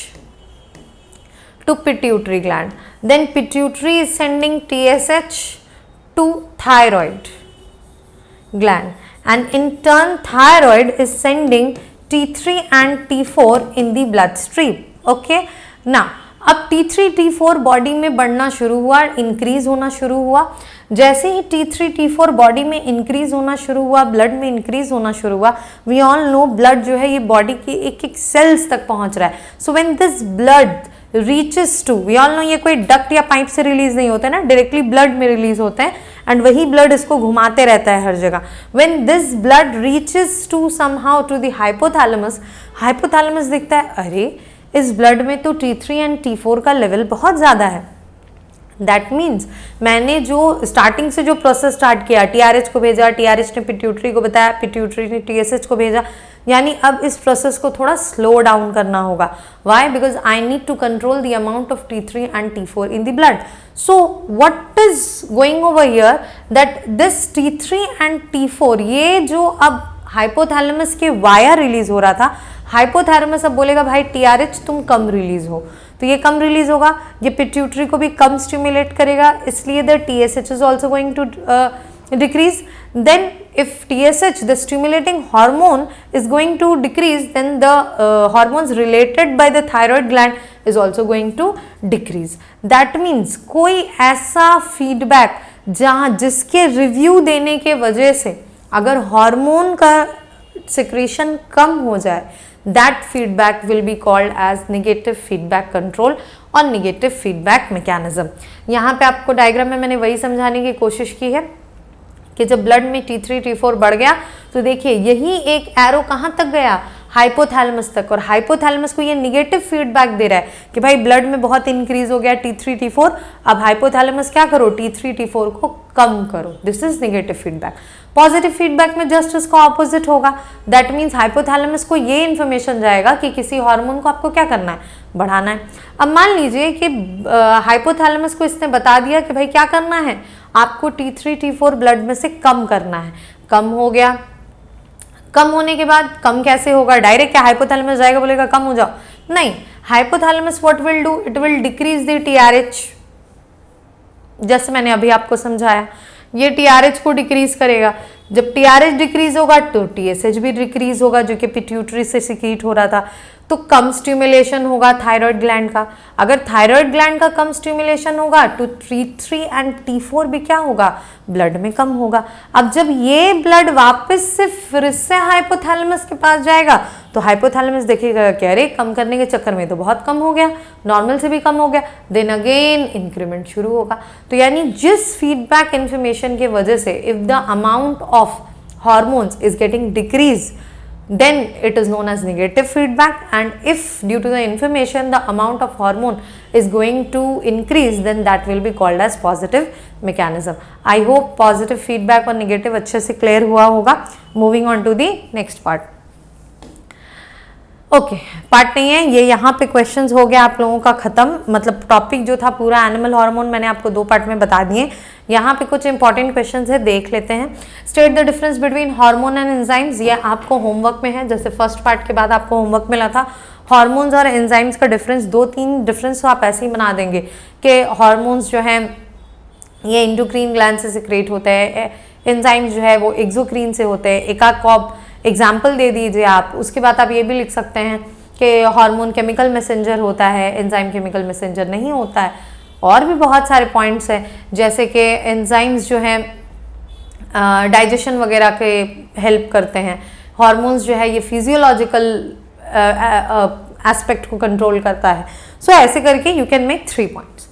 to pituitary gland, then pituitary is sending TSH to thyroid gland, and in turn thyroid is sending T3 and T4 in the bloodstream। okay, now अब T3, T4 body में बढ़ना शुरू हुआ, increase होना शुरू हुआ। जैसे ही T3, T4 body में इंक्रीज होना शुरू हुआ, ब्लड में इंक्रीज होना शुरू हुआ, वी ऑल नो ब्लड जो है ये बॉडी की एक एक सेल्स तक पहुंच रहा है। So when this blood reaches to, we all know ये कोई डक्ट या पाइप से रिलीज नहीं होता है ना, डायरेक्टली ब्लड में रिलीज होते हैं, एंड वही ब्लड इसको घुमाते रहता है हर जगह। When this blood reaches to somehow to the hypothalamus, hypothalamus देखता है अरे इस ब्लड में तो T3 एंड T4 का लेवल बहुत ज़्यादा है। दैट मीन्स मैंने जो स्टार्टिंग से जो प्रोसेस स्टार्ट किया, TRH को भेजा, TRH ने पिट्यूटरी को बताया, पिट्यूटरी ने TSH को भेजा, यानी अब इस प्रोसेस को थोड़ा स्लो डाउन करना होगा। Why? Because I need to control the amount of T3 and T4 in the blood. So what is going over here that this T3 and T4 ये जो अब हाइपोथैलेमस के वाया रिलीज हो रहा था, hypothalamus अब बोलेगा भाई TRH तुम कम रिलीज हो, तो ये कम रिलीज होगा, ये पिट्यूटरी को भी कम स्टिमुलेट करेगा, इसलिए the TSH is also going to decrease. Then if TSH, the stimulating hormone, is going to decrease, then the hormones related by the thyroid gland is also going to decrease। that means कोई ऐसा feedback जहाँ जिसके review देने के वजह से अगर hormone का secretion कम हो जाए, that feedback will be called as negative feedback control और negative feedback mechanism। यहाँ पे आपको डायग्राम में मैंने वही समझाने की कोशिश की है कि जब ब्लड में T3, T4 बढ़ गया तो देखिए यही एक एरो कहाँ तक गया, हाइपोथैलेमस तक, और हाइपोथैलेमस को ये निगेटिव फीडबैक दे रहा है कि भाई ब्लड में बहुत इंक्रीज हो गया T3 T4, अब हाइपोथैलेमस क्या करो, T3 T4 को कम करो। This is negative feedback. Positive feedback में जस्ट इसका ऑपोजिट होगा। दैट मीन्स हाइपोथैलेमस को ये इन्फॉर्मेशन जाएगा कि किसी हार्मोन को आपको क्या करना है, बढ़ाना है। अब मान लीजिए कि हाइपोथैलेमस को इसने बता दिया कि भाई क्या करना है, आपको T3 T4 ब्लड में से कम करना है। कम हो गया, कम होने के बाद कम कैसे होगा, डायरेक्ट क्या हाइपोथैलेमस जाएगा बोलेगा कम हो जाओ, नहीं। Hypothalamus what will do, it will decrease the TRH। जैसे मैंने अभी आपको समझाया, ये TRH को डिक्रीज करेगा। जब TRH डिक्रीज होगा तो TSH भी डिक्रीज होगा, जो कि पिट्यूटरी से सिक्रीट हो रहा था। तो कम स्टिमुलेशन होगा थायराइड ग्लैंड का। अगर थायराइड ग्लैंड का कम स्टिमुलेशन होगा तो T3 एंड T4 भी क्या होगा, ब्लड में कम होगा। अब जब ये ब्लड वापस से फिर से हाइपोथैलेमस के पास जाएगा तो हाइपोथैलेमस देखेगा कि अरे कम करने के चक्कर में तो बहुत कम हो गया, नॉर्मल से भी कम हो गया, देन अगेन इंक्रीमेंट शुरू होगा। तो यानी जिस फीडबैक इंफॉर्मेशन की वजह से if the amount of hormones is getting decreased, then it is known as negative feedback, and if due to the information the amount of hormone is going to increase, then that will be called as positive mechanism. I hope positive feedback और negative अच्छे से clear हुआ होगा. Moving on to the next part. Okay part नहीं है ये, यहाँ पे क्वेश्चंस हो गया आप लोगों का खत्म। मतलब टॉपिक जो था पूरा एनिमल हार्मोन मैंने आपको 2 पार्ट में बता दिए। यहाँ पे कुछ इंपॉर्टेंट क्वेश्चंस है, देख लेते हैं। State the difference between hormone and enzymes, ये आपको होमवर्क में है। जैसे फर्स्ट पार्ट के बाद आपको होमवर्क मिला था हार्मोन्स और एंजाइम्स का डिफरेंस, 2-3 डिफरेंस तो आप ऐसे ही बना देंगे कि हार्मोन्स जो है ये इंडोक्रीन ग्लैंड से सिक्रेट होते हैं, एंजाइम्स जो है वो एक्सोक्रीन से होते हैं। एक एग्जाम्पल दे दीजिए आप। उसके बाद आप ये भी लिख सकते हैं कि हार्मोन केमिकल मैसेंजर होता है, एंजाइम केमिकल मैसेंजर नहीं होता है। और भी बहुत सारे पॉइंट्स हैं, जैसे कि एंजाइम्स जो हैं डाइजेशन वगैरह के हेल्प करते हैं, हार्मोन्स जो है ये फिजियोलॉजिकल एस्पेक्ट को कंट्रोल करता है। सो ऐसे करके you can make 3 points.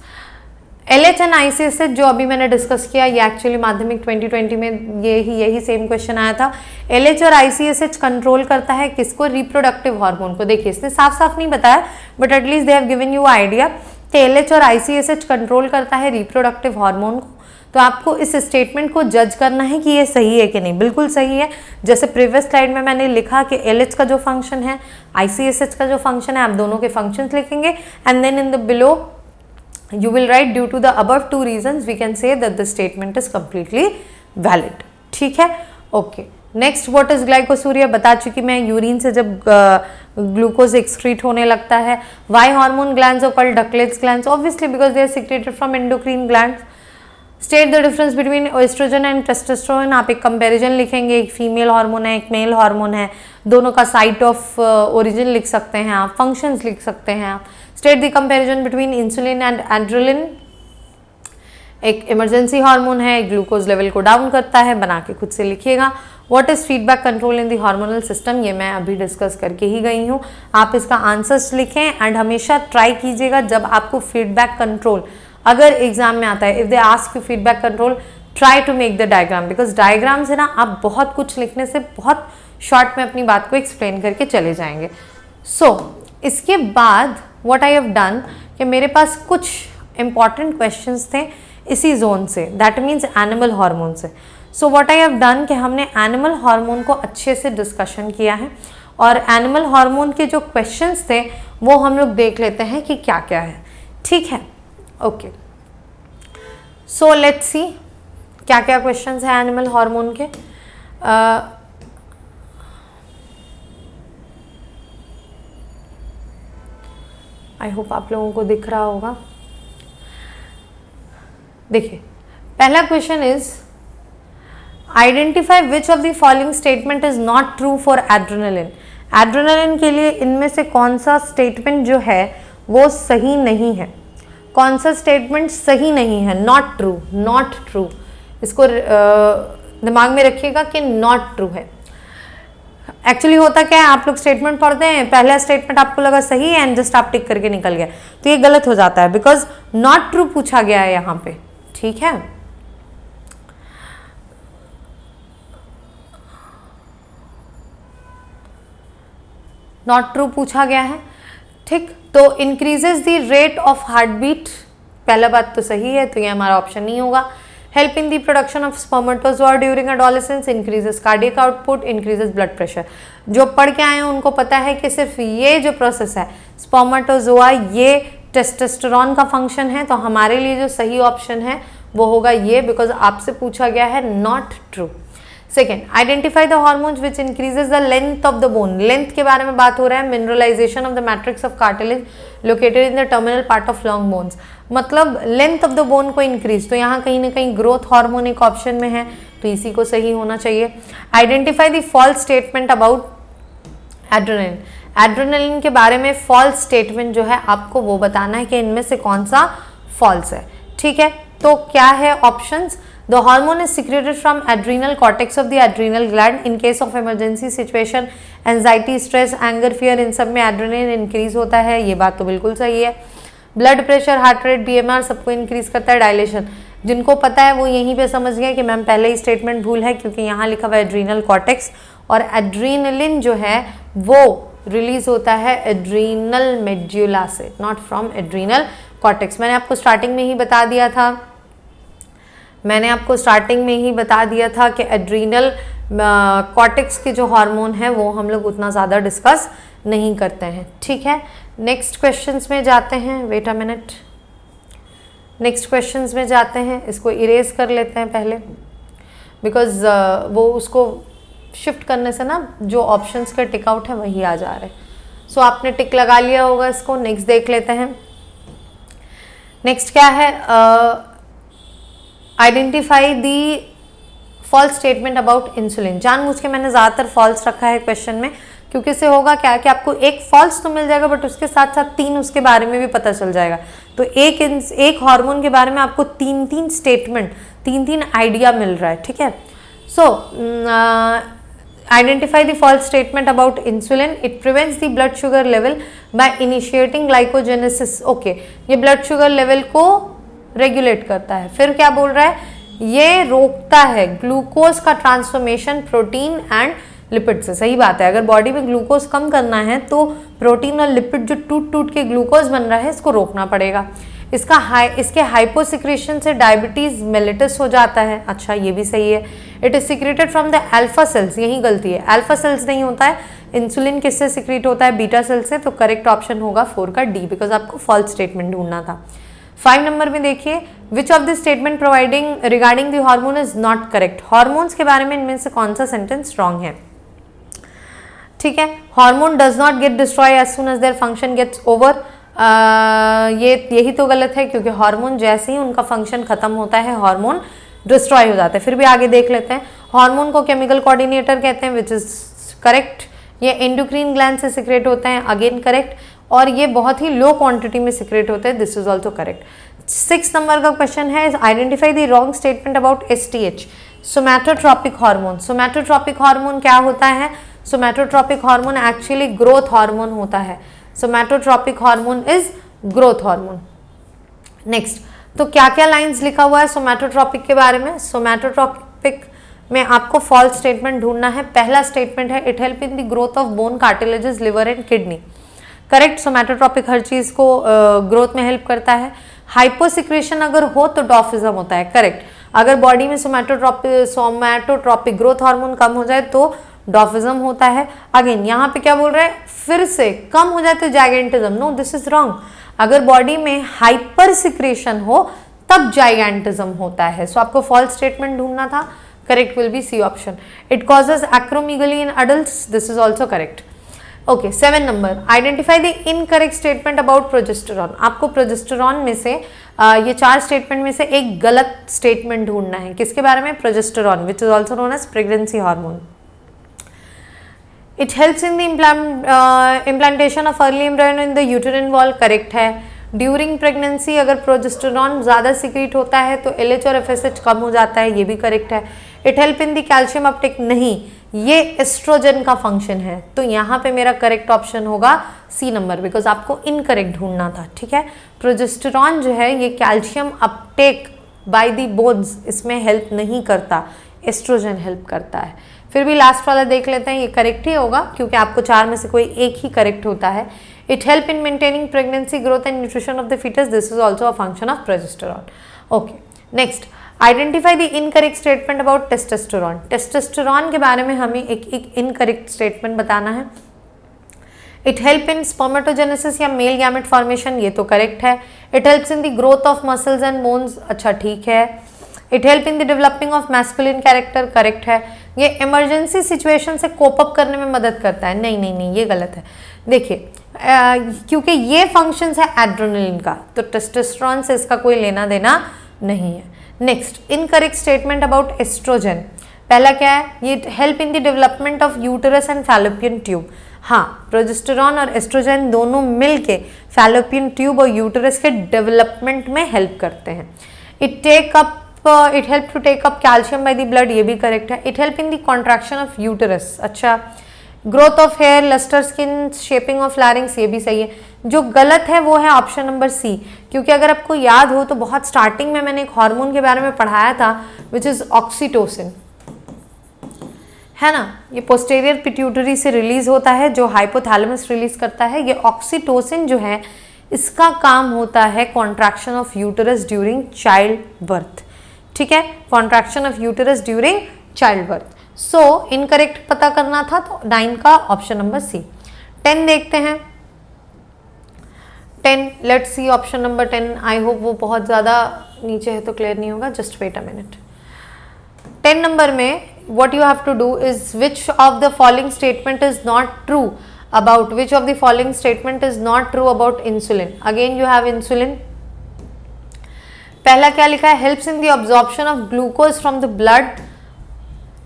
LH and ICSH जो अभी मैंने डिस्कस किया, ये एक्चुअली माध्यमिक 2020 में यही सेम क्वेश्चन आया था। LH और ICSH कंट्रोल करता है किसको, रिप्रोडक्टिव हार्मोन को। देखिए इसने साफ साफ नहीं बताया but at least they have given you idea कि LH और ICSH कंट्रोल करता है रिप्रोडक्टिव हार्मोन को। तो आपको इस स्टेटमेंट को जज करना है कि ये सही है कि नहीं। बिल्कुल सही है। जैसे प्रीवियस स्लाइड में मैंने लिखा कि LH का जो फंक्शन है, ICSH का जो फंक्शन है, आप दोनों के फंक्शंस लिखेंगे and then in the below you will write due to the above 2 reasons we can say that the statement is completely valid. ठीक है, okay. Next what is glycosuria, बता चुकी मैं। यूरिन से जब ग्लूकोज एक्सक्रीट होने लगता है। Why hormone glands are called ductless glands, obviously because they are secreted from endocrine glands. State the difference between oestrogen and testosterone, आप एक कंपैरिजन लिखेंगे, एक फीमेल हार्मोन है, एक मेल हार्मोन है, दोनों का साइट ऑफ ओरिजिन लिख सकते हैं आप, फंक्शंस लिख सकते हैं आप। State the comparison between insulin and adrenaline, एक इमरजेंसी हार्मोन है, ग्लूकोज लेवल को डाउन करता है, बना के खुद से लिखिएगा। What is feedback control in the hormonal system, ये मैं अभी डिस्कस करके ही गई हूँ। आप इसका आंसर्स लिखें एंड हमेशा ट्राई कीजिएगा जब आपको फीडबैक कंट्रोल अगर एग्जाम में आता है, if they ask you feedback control, try to make the diagram, because diagram से ना आप बहुत कुछ लिखने से बहुत शॉर्ट में अपनी बात को एक्सप्लेन करके चले जाएंगे। इसके बाद व्हाट आई हैव डन कि मेरे पास कुछ इंपॉर्टेंट क्वेश्चंस थे इसी जोन से, दैट मीन्स एनिमल हार्मोन से। So what I have done कि हमने एनिमल हार्मोन को अच्छे से डिस्कशन किया है और एनिमल हार्मोन के जो क्वेश्चंस थे वो हम लोग देख लेते हैं कि क्या क्या है। ठीक है, ओके। सो लेट्स सी क्या क्या क्वेश्चंस हैं एनिमल हार्मोन के। आई होप आप लोगों को दिख रहा होगा। देखिए पहला question is identify which of the following statement is not true for adrenaline. Adrenaline के लिए इनमें से कौन सा स्टेटमेंट जो है वो सही नहीं है, कौन सा स्टेटमेंट सही नहीं है, नॉट ट्रू, नॉट ट्रू। इसको दिमाग में रखिएगा कि नॉट ट्रू है। एक्चुअली होता क्या है, आप लोग स्टेटमेंट पढ़ते हैं, पहला स्टेटमेंट आपको लगा सही है एंड जस्ट आप टिक करके निकल गया, तो ये गलत हो जाता है बिकॉज नॉट ट्रू पूछा गया है यहाँ पे। ठीक है, नॉट ट्रू पूछा गया है, ठीक। तो increases the rate of heart beat, पहला बात तो सही है, तो ये हमारा ऑप्शन नहीं होगा। Help in the production of spermatozoa during adolescence, increases cardiac output, increases blood pressure. जो पढ़ के आए हैं उनको पता है कि सिर्फ ये जो प्रोसेस है स्पर्मेटोजोआ, ये टेस्टोस्टेरोन का फंक्शन है, तो हमारे लिए जो सही ऑप्शन है वो होगा ये, बिकॉज आपसे पूछा गया है not true. Second, identify the hormones which increases the length of the bone. Length के बारे में बात हो रहा है, mineralisation of the matrix of cartilage located in the terminal part of long bones, मतलब लेंथ ऑफ द बोन को increase, तो यहाँ कहीं ना कहीं ग्रोथ हार्मोन एक ऑप्शन में है, तो इसी को सही होना चाहिए। Identify the false statement about adrenaline. Adrenaline के बारे में फॉल्स स्टेटमेंट जो है आपको वो बताना है कि इनमें से कौन सा फॉल्स है, ठीक है। तो क्या है options? The hormone is secreted from adrenal cortex of the adrenal gland in case of emergency situation, anxiety, stress, anger, fear, इन सब में एड्रेनलिन इंक्रीज होता है, ये बात तो बिल्कुल सही है। Blood pressure, heart rate, BMR सबको इंक्रीज करता है। डायलेशन, जिनको पता है वो यहीं पे समझ गए कि मैम पहले ही स्टेटमेंट भूल है, क्योंकि यहाँ लिखा हुआ है एड्रीनल कॉर्टेक्स, और एड्रेनलिन जो है वो रिलीज होता है एड्रीनल मेड्यूला से, नॉट फ्रॉम एड्रीनल कॉर्टेक्स। मैंने आपको स्टार्टिंग में ही बता दिया था कि एड्रीनल कॉर्टेक्स के जो हार्मोन है वो हम लोग उतना ज़्यादा डिस्कस नहीं करते हैं, ठीक है। नेक्स्ट क्वेश्चंस में जाते हैं, wait a minute, next questions में जाते हैं, इसको इरेज कर लेते हैं पहले, बिकॉज वो उसको शिफ्ट करने से ना जो ऑप्शंस का टिक आउट है वही आ जा रहे हैं। सो आपने टिक लगा लिया होगा इसको। नेक्स्ट देख लेते हैं। नेक्स्ट क्या है? Identify the false statement about insulin. जानबूझ के मैंने ज़्यादातर फॉल्स रखा है क्वेश्चन में, क्योंकि इससे होगा क्या कि आपको एक फॉल्स तो मिल जाएगा, बट उसके साथ साथ 3 उसके बारे में भी पता चल जाएगा। तो एक हार्मोन के बारे में आपको 3 स्टेटमेंट, 3 आइडिया मिल रहा है, ठीक है। So identify the false statement about insulin. It prevents the blood sugar level by initiating glycogenesis. Okay, ये ब्लड शुगर लेवल को रेगुलेट करता है। फिर क्या बोल रहा है? ये रोकता है ग्लूकोज का ट्रांसफॉर्मेशन प्रोटीन एंड लिपिड से। सही बात है, अगर बॉडी में ग्लूकोज कम करना है तो प्रोटीन और लिपिड जो टूट के ग्लूकोज बन रहा है इसको रोकना पड़ेगा। इसके हाइपोसिक्रेशन से डायबिटीज मेलिटस हो जाता है। अच्छा, ये भी सही है। It is secreted from the alpha cells, यही गलती है, अल्फा सेल्स नहीं होता है। इंसुलिन किससे सिक्रेट होता है? बीटा सेल से। तो करेक्ट ऑप्शन होगा 4 का डी, बिकॉज आपको फॉल्स स्टेटमेंट ढूंढना था। 5 नंबर में देखिए, which of the statement providing regarding the hormone is not correct. Hormones के बारे में इनमें से कौन सा सेंटेंस रॉन्ग है? ठीक है, hormone does not get destroy as soon as their function gets over. यही तो गलत है, क्योंकि हार्मोन जैसे ही उनका फंक्शन खत्म होता है हार्मोन डिस्ट्रॉय हो जाता है। फिर भी आगे देख लेते हैं। हार्मोन को केमिकल कोऑर्डिनेटर कहते हैं, विच इज करेक्ट। ये एंडोक्राइन ग्लैंड से सिक्रेट होते हैं, अगेन करेक्ट। और ये बहुत ही लो क्वांटिटी में सिक्रेट होते हैं, this is also correct. 6 number का क्वेश्चन है, identify the wrong statement about STH, somatotropic hormone. Somatotropic hormone क्या होता है? Somatotropic hormone actually growth hormone होता है। Somatotropic hormone is growth hormone. Next, तो क्या क्या लाइंस लिखा हुआ है सोमैटोट्रोपिक के बारे में? सोमैटोट्रोपिक में आपको फॉल्स स्टेटमेंट ढूंढना है। पहला स्टेटमेंट है, it help in the growth of bone, cartilages, liver and kidney. Correct, somatotropic हर चीज को ग्रोथ में हेल्प करता है। हाइपोसिक्रेशन अगर हो तो डॉर्फिज्म होता है, करेक्ट। अगर बॉडी में सोमैटोट्रोपिक ग्रोथ हार्मोन कम हो जाए तो डॉर्फिज्म होता है। अगेन यहाँ पे क्या बोल रहा है? फिर से कम हो जाए तो gigantism. No, this is wrong. अगर बॉडी में हाइपर सिक्रेशन हो तब जाइगेंटिज्म होता है। सो आपको फॉल्स स्टेटमेंट ढूंढना था। Correct will be C option. It causes acromegaly in adults, this is also correct. Okay, 7 number, identify the incorrect statement about progesterone. आपको प्रोजेस्टेरॉन में से ये 4 स्टेटमेंट में से एक गलत स्टेटमेंट ढूंढना है। किसके बारे में? Progesterone, which is also known as pregnancy hormone. It helps in the implantation of early embryo in the uterine wall, correct है। ड्यूरिंग प्रेगनेंसी अगर प्रोजेस्टेरॉन ज़्यादा सिक्रीट होता है तो LH और FSH कम हो जाता है, ये भी करेक्ट है। It help in the calcium Uptake, नहीं, ये एस्ट्रोजन का फंक्शन है। तो यहाँ पे मेरा करेक्ट ऑप्शन होगा सी नंबर, बिकॉज आपको इनकरेक्ट ढूंढना था, ठीक है। प्रोजेस्टेरॉन जो है ये calcium Uptake by the bones, इसमें हेल्प नहीं करता, एस्ट्रोजन हेल्प करता है। फिर भी लास्ट वाला देख लेते हैं, ये करेक्ट ही होगा क्योंकि आपको 4 में से कोई एक ही करेक्ट होता है। It help in maintaining pregnancy growth and nutrition of the foetus, this is also a function of progesterone. Okay, next identify the incorrect statement about testosterone. Testosterone के बारे में हमें एक इनकरेक्ट स्टेटमेंट बताना है। इट हेल्प इन स्पर्मेटोजेनेसिस या male gamete formation, ये तो करेक्ट है। It helps in the growth of muscles and bones, अच्छा ठीक है। It help in the developing of masculine character, correct है। ये इमरजेंसी सिचुएशन से कोप अप करने में मदद करता है, नहीं नहीं नहीं, ये गलत है। देखिए क्योंकि ये फंक्शंस है एड्रेनलिन का, तो टेस्टोस्टेरोन से इसका कोई लेना देना नहीं है। Next incorrect statement about oestrogen, पहला क्या है, ये help in the development of uterus and fallopian tube. हाँ, प्रोजेस्टेरॉन और एस्ट्रोजन दोनों मिलके फैलोपियन ट्यूब और यूटेरस के डेवलपमेंट में हेल्प करते हैं। It help to take up calcium by the blood, ये भी करेक्ट है। It help in the contraction of uterus, अच्छा। Growth of hair, lustre skin, shaping of larynx, ये भी सही है। जो गलत है वो है ऑप्शन नंबर सी, क्योंकि अगर आपको याद हो तो बहुत स्टार्टिंग में मैंने एक हार्मोन के बारे में पढ़ाया था विच इज ऑक्सीटोसिन, है ना। ये पोस्टेरियर पिट्यूटरी से रिलीज होता है, जो हाइपोथैलेमस रिलीज करता है। ये ऑक्सीटोसिन जो है इसका काम होता है contraction of uterus during child birth, ठीक है, contraction of uterus during child birth. So incorrect पता करना था तो 9 का ऑप्शन नंबर सी। 10 देखते हैं, 10 let's see option number 10। I hope वो बहुत ज़्यादा नीचे है तो क्लियर नहीं होगा, just wait a minute. 10 number में what you have to do is which of the following statement is not true about insulin. Again you have insulin. पहला क्या लिखा है, helps in the absorption of glucose from the blood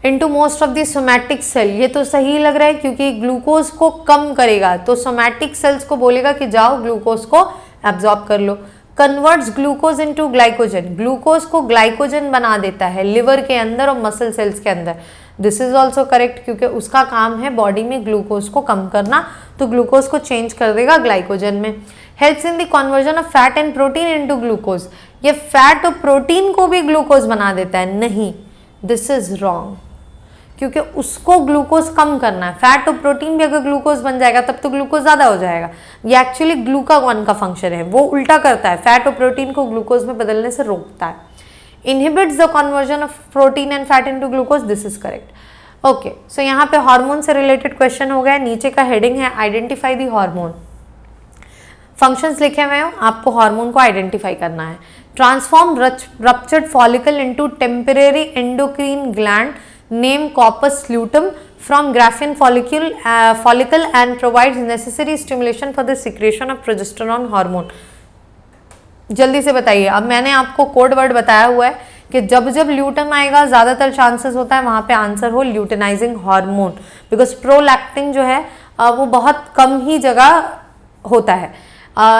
into most of the somatic cell। ये तो सही लग रहा है क्योंकि ग्लूकोज को कम करेगा, तो सोमैटिक सेल्स को बोलेगा कि जाओ ग्लूकोज को एब्जॉर्ब कर लो। Converts glucose into glycogen, glucose को ग्लाइकोजन बना देता है लिवर के अंदर और मसल सेल्स के अंदर, दिस इज ऑल्सो करेक्ट क्योंकि उसका काम है बॉडी में ग्लूकोज को कम करना, तो ग्लूकोज को चेंज कर देगा ग्लाइकोजन में। Helps in the conversion of fat and protein into glucose, ये फैट और प्रोटीन को भी ग्लूकोज बना देता है, नहीं, दिस इज रॉन्ग क्योंकि उसको ग्लूकोज कम करना है। फैट और प्रोटीन भी अगर ग्लूकोज बन जाएगा तब तो ग्लूकोज ज़्यादा हो जाएगा। ये एक्चुअली ग्लूकागॉन का फंक्शन है, वो उल्टा करता है, फैट और प्रोटीन को ग्लूकोज में बदलने से रोकता है। Inhibits the conversion of protein and fat into glucose, this is correct. Okay, so यहाँ पे हार्मोन से रिलेटेड क्वेश्चन हो गया। नीचे का हेडिंग है आइडेंटिफाई द हार्मोन। फंक्शंस लिखे हुए हैं, आपको हार्मोन को आइडेंटिफाई करना है। Transform ruptured follicle into temporary endocrine gland name corpus luteum from Graafian follicle and provides necessary stimulation for the secretion of progesterone hormone। जल्दी से बताइए, अब मैंने आपको कोड वर्ड बताया हुआ है कि जब जब ल्यूटम आएगा ज़्यादातर चांसेस होता है वहाँ पे आंसर हो ल्यूटेनाइजिंग हार्मोन, बिकॉज प्रोलैक्टिन जो है वो बहुत कम ही जगह होता है।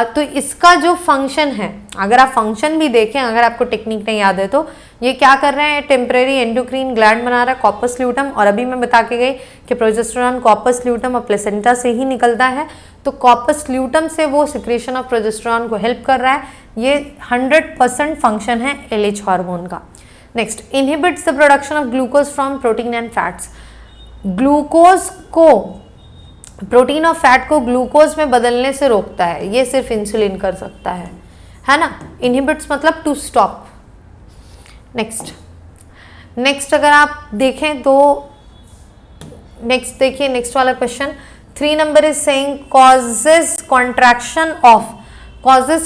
तो इसका जो फंक्शन है, अगर आप फंक्शन भी देखें, अगर आपको टेक्निक नहीं याद है तो ये क्या कर रहे हैं, टेम्परेरी एंडोक्रीन ग्लैंड बना रहा है कॉर्पस ल्यूटम, और अभी मैं बता के गई कि प्रोजेस्टेरॉन कॉर्पस ल्यूटम और प्लेसेंटा से ही निकलता है, तो कॉर्पस ल्यूटम से वो सिक्रेशन ऑफ प्रोजेस्टेरॉन को हेल्प कर रहा है। ये 100% फंक्शन है एलएच हार्मोन का। Next, inhibits the production of glucose from protein and fats, glucose को, प्रोटीन और फैट को ग्लूकोज में बदलने से रोकता है, ये सिर्फ इंसुलिन कर सकता है ना। इनहिबिट्स मतलब टू स्टॉप। नेक्स्ट अगर आप देखें तो नेक्स्ट देखिए, नेक्स्ट वाला question 3 number is saying causes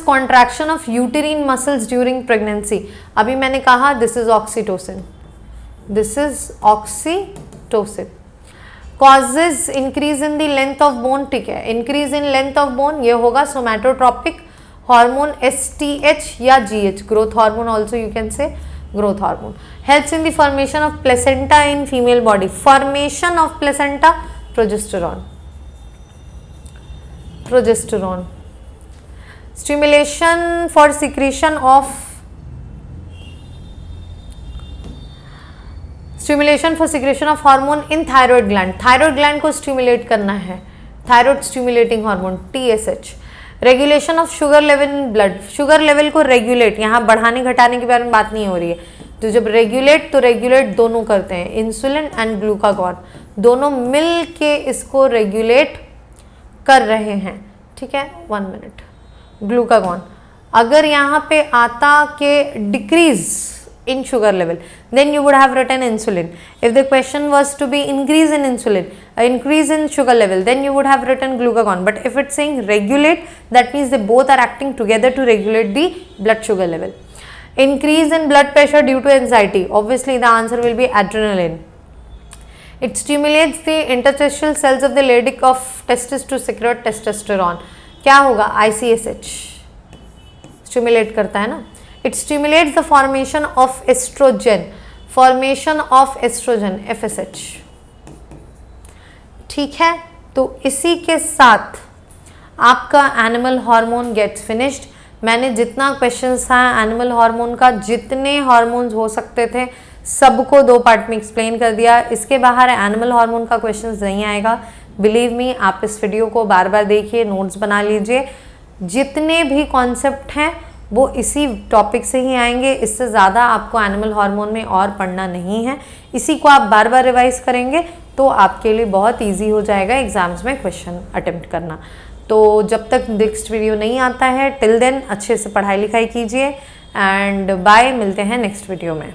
contraction of यूटेरिन muscles during pregnancy. अभी मैंने कहा this is oxytocin, causes increase in the length of bone, ठीक है, increase in length of bone ये होगा सोमैटोट्रोपिक हार्मोन STH या GH, growth hormone also you can say growth hormone. Helps in the formation of placenta in female body, formation of placenta progesterone, stimulation for secretion of hormone in thyroid gland, thyroid gland को stimulate करना है, thyroid stimulating hormone TSH। Regulation of sugar level in blood, sugar level को regulate, यहाँ बढ़ाने घटाने के बारे में बात नहीं हो रही है, तो जब रेगुलेट तो रेगुलेट दोनों करते हैं, इंसुलिन एंड ग्लूकागॉन दोनों मिल के इसको रेगुलेट कर रहे हैं, ठीक है। 1 मिनट। ग्लूकागॉन अगर यहाँ पे आता कि decrease in sugar level, then you would have written insulin. If the question was to be increase in insulin, increase in sugar level, then you would have written glucagon. But if it's saying regulate, that means they both are acting together to regulate the blood sugar level. Increase in blood pressure due to anxiety, obviously the answer will be adrenaline. It stimulates the interstitial cells of the lady of testes to secrete testosterone. क्या होगा? ICSH stimulate करता है ना. It stimulates the formation of estrogen, FSH. ठीक है, तो इसी के साथ आपका एनिमल हार्मोन गेट्स फिनिश्ड। मैंने जितना क्वेश्चन था एनिमल हार्मोन का, जितने हार्मोन्स हो सकते थे सबको 2 पार्ट में एक्सप्लेन कर दिया। इसके बाहर एनिमल हार्मोन का क्वेश्चन नहीं आएगा, बिलीव मी। आप इस वीडियो को बार बार देखिए, नोट्स बना लीजिए। जितने भी कॉन्सेप्ट हैं वो इसी टॉपिक से ही आएंगे, इससे ज़्यादा आपको एनिमल हार्मोन में और पढ़ना नहीं है। इसी को आप बार बार रिवाइज करेंगे तो आपके लिए बहुत इजी हो जाएगा एग्जाम्स में क्वेश्चन अटेम्प्ट करना। तो जब तक नेक्स्ट वीडियो नहीं आता है, टिल देन अच्छे से पढ़ाई लिखाई कीजिए एंड बाय। मिलते हैं नेक्स्ट वीडियो में।